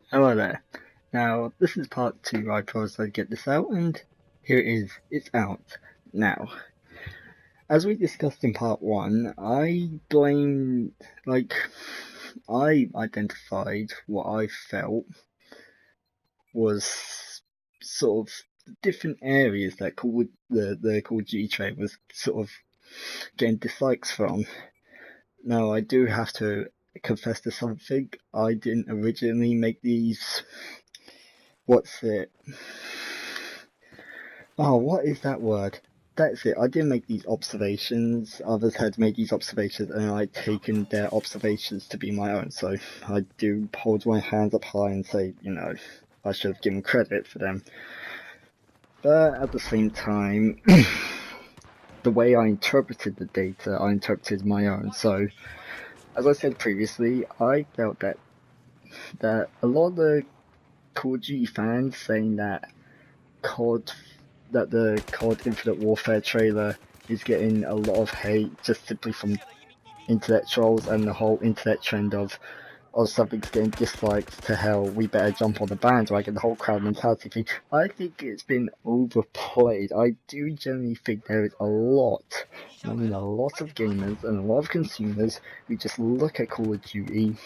Hello there. Now, this is part 2. I promised I'd get this out, and here it is. It's out. Now, as we discussed in part 1, I identified what I felt was sort of different areas that the Call of Duty trade was sort of getting dislikes from. Now, I do have to confess to something. I didn't originally make these. What's it? Oh, what is that word? That's it. I didn't make these observations. Others had made these observations, and I'd taken their observations to be my own. So I do hold my hands up high and say, I should have given credit for them. But at the same time, the way I interpreted the data, I interpreted my own. So, as I said previously, I felt that a lot of the Call of Duty fans saying that the COD Infinite Warfare trailer is getting a lot of hate just simply from internet trolls and the whole internet trend of something's getting disliked to hell, we better jump on the bandwagon, the whole crowd mentality thing. I think it's been overplayed. I do generally think there is a lot of gamers and a lot of consumers who just look at Call of Duty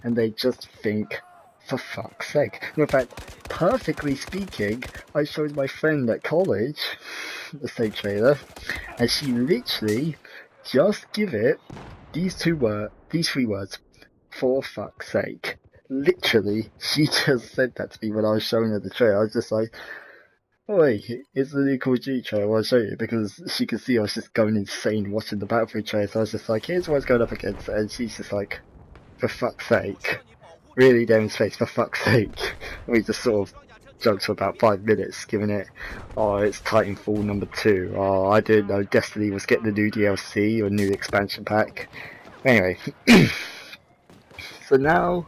and they just think, for fuck's sake. In fact, perfectly speaking, I showed my friend at college the same trailer, and she literally just give it these three words, for fuck's sake. Literally, she just said that to me when I was showing her the trailer. I was just like, oi, it's the new Call of Duty trailer, I'll show you, because she could see I was just going insane watching the Battlefield trailer, so I was just like, here's what it's going up against, and she's just like, for fuck's sake. Really demonstrates, for fuck's sake. We just sort of joked for about 5 minutes, giving it, oh, it's Titanfall number 2. Oh, I didn't know Destiny was getting a new DLC or a new expansion pack. Anyway, so now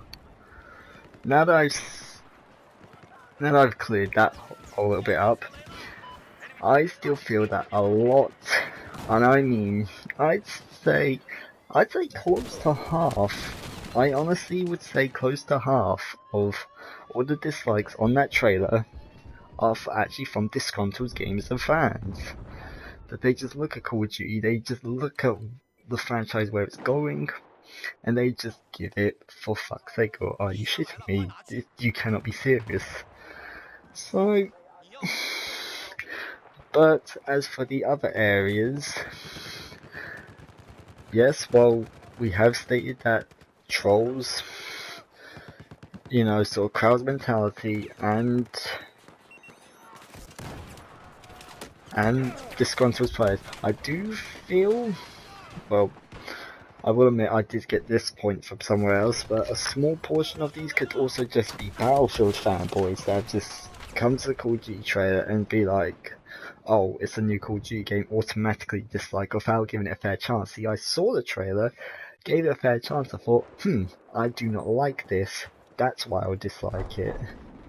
that I've cleared that a little bit up, I still feel that a lot, and I mean, I'd say close to half. I honestly would say close to half of all the dislikes on that trailer are actually from disgruntled gamers and fans. That they just look at Call of Duty, they just look at the franchise where it's going, and they just give it, for fuck's sake, or are you shitting me? You cannot be serious. So, but as for the other areas, yes, well, we have stated that trolls, sort of crowd mentality and disgruntled players. I do feel, well, I will admit I did get this point from somewhere else, but a small portion of these could also just be Battlefield fanboys that have just come to the Call of Duty trailer and be like, oh, it's a new Call of Duty game, automatically dislike without giving it a fair chance. See, I saw the trailer, gave it a fair chance, I thought, I do not like this, that's why I would dislike it.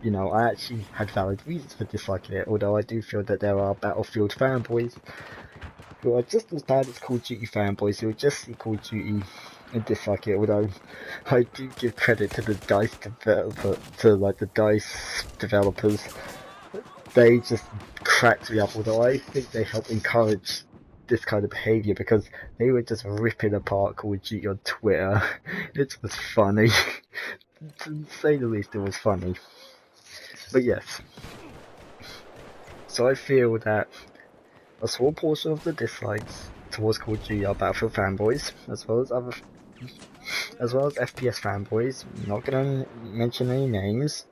I actually had valid reasons for disliking it, although I do feel that there are Battlefield fanboys who are just as bad as Call of Duty fanboys who would just see Call of Duty and dislike it, although I do give credit to the DICE developers. They just cracked me up, although I think they help encourage this kind of behaviour because they were just ripping apart Call of Duty on Twitter. It was funny. To say the least, it was funny. But yes. So I feel that a small portion of the dislikes towards Call of Duty are Battlefield fanboys, as well as FPS fanboys. I'm not gonna mention any names.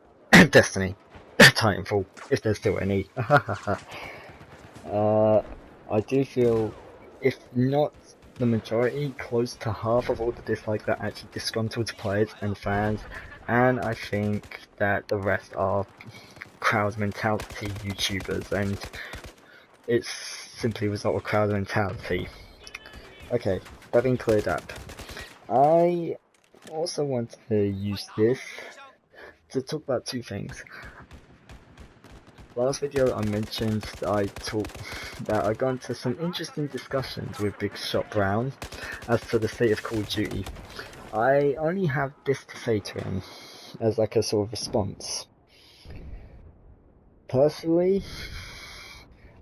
Destiny, Titanfall, if there's still any. I do feel, if not the majority, close to half of all the dislikes are actually disgruntled players and fans, and I think that the rest are crowd mentality YouTubers, and it's simply a result of crowd mentality. Okay, that being cleared up, I also want to use this to talk about two things. Last video I mentioned that I got into some interesting discussions with Big Shot Brown as to the state of Call of Duty. I only have this to say to him. as like a sort of response. Personally,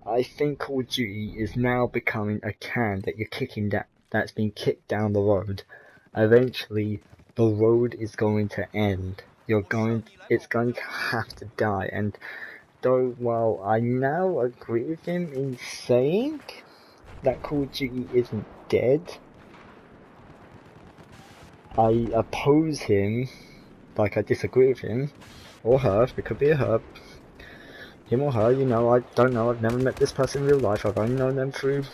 I think Call of Duty is now becoming a can that you're kicking that's been kicked down the road. Eventually, the road is going to end. It's going to have to die. And though, while I now agree with him in saying that Call of Duty isn't dead, I oppose him. Like, I disagree with him or her. It could be a her. Him or her, you know, I don't know, I've never met this person in real life, I've only known them through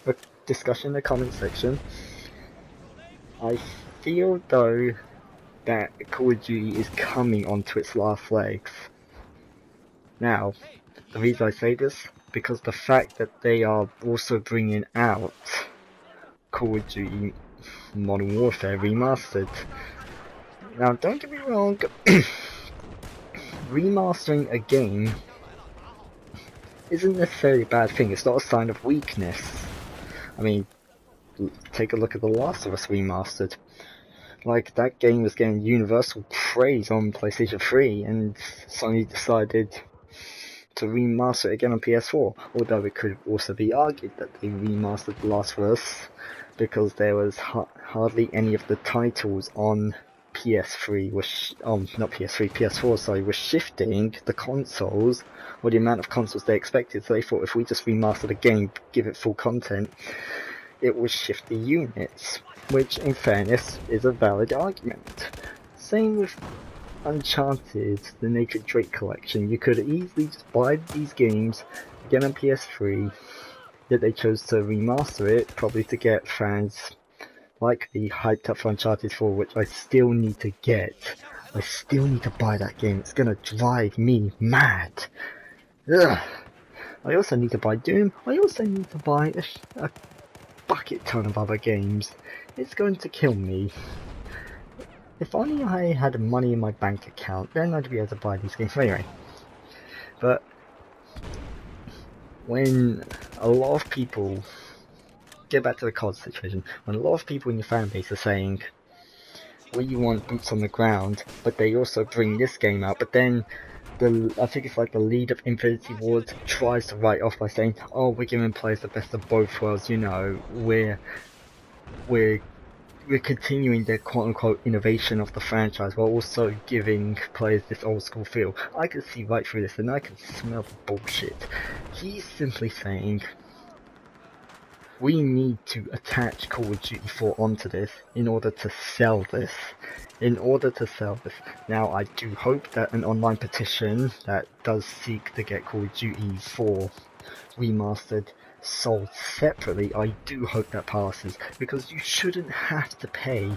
a discussion in the comment section. I feel though that Call of Duty is coming onto its last legs. Now, the reason I say this, because the fact that they are also bringing out Call of Duty Modern Warfare Remastered. Now, don't get me wrong, remastering a game isn't necessarily a bad thing. It's not a sign of weakness. I mean, take a look at The Last of Us Remastered. Like, that game was getting universal praise on PlayStation 3, and Sony decided to remaster it again on PS4. Although it could also be argued that they remastered The Last of Us because there was hardly any of the titles on PS3 not PS3, PS4, sorry, was shifting the consoles, or the amount of consoles they expected, so they thought if we just remaster the game, give it full content, it would shift the units, which in fairness is a valid argument. Same with Uncharted, the Naked Drake collection. You could easily just buy these games, again on PS3, yet they chose to remaster it, probably to get fans like the hyped up for Uncharted 4, which I still need to get. I still need to buy that game. It's gonna drive me mad. Ugh. I also need to buy Doom. I also need to buy a bucket ton of other games. It's going to kill me. If only I had money in my bank account, then I'd be able to buy these games. Anyway, but when a lot of people get back to the COD situation, when a lot of people in your fan base are saying, we want boots on the ground, but they also bring this game out, but then I think it's like the lead of Infinity Ward tries to write off by saying, oh, we're giving players the best of both worlds, you know, we're continuing the quote-unquote innovation of the franchise while also giving players this old-school feel. I can see right through this, and I can smell the bullshit. He's simply saying, we need to attach Call of Duty 4 onto this in order to sell this. Now, I do hope that an online petition that does seek to get Call of Duty 4 remastered sold separately, I do hope that passes, because you shouldn't have to pay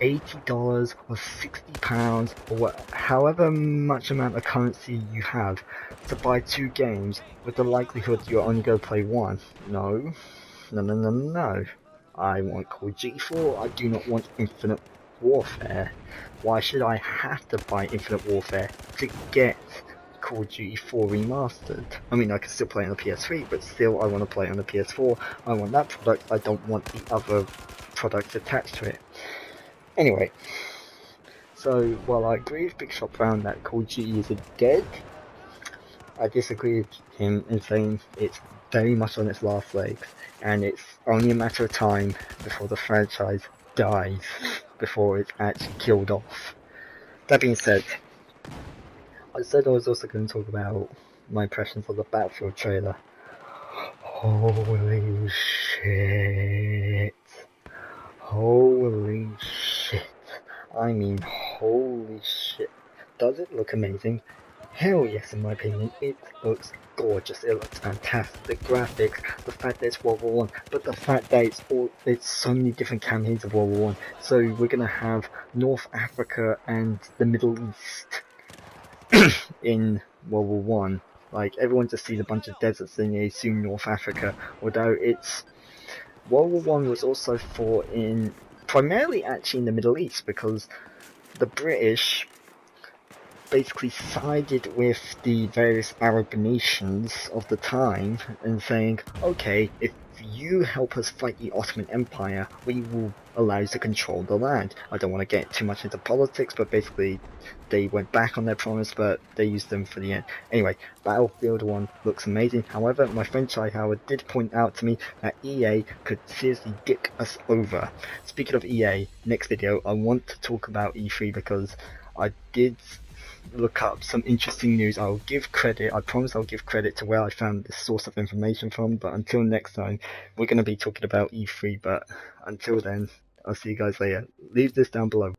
$80 or £60 or however much amount of currency you have to buy two games with the likelihood you're only going to play one. No. I want Call of Duty 4, I do not want Infinite Warfare. Why should I have to buy Infinite Warfare to get Call of Duty 4 remastered? I mean, I can still play it on the PS3, but still I want to play it on the PS4. I want that product, I don't want the other products attached to it. Anyway, so while I agree with Big Shot Brown that Call of Duty is dead, I disagree with him in saying it's very much on its last legs, and it's only a matter of time before the franchise dies, before it's actually killed off. That being said, I said I was also going to talk about my impressions of the Battlefield trailer. Holy shit. Holy shit. I mean, holy shit. Does it look amazing? Hell yes, in my opinion. It looks gorgeous. It looks fantastic. The graphics, the fact that it's World War One, but the fact that it's so many different campaigns of World War One. So we're gonna have North Africa and the Middle East in World War One. Like, everyone just sees a bunch of deserts and they assume North Africa, although it's World War One was also fought primarily actually in the Middle East, because the British basically sided with the various Arab nations of the time and saying, okay, if you help us fight the Ottoman Empire, we will allow you to control the land. I don't want to get too much into politics, but basically they went back on their promise, but they used them for the end. Anyway, Battlefield 1 looks amazing. However, my friend Chai Howard did point out to me that EA could seriously dick us over. Speaking of EA, next video I want to talk about E3 because I did look up some interesting news. I'll give credit, I promise I'll give credit to where I found this source of information from, but until next time, we're going to be talking about E3, but until then, I'll see you guys later. Leave this down below.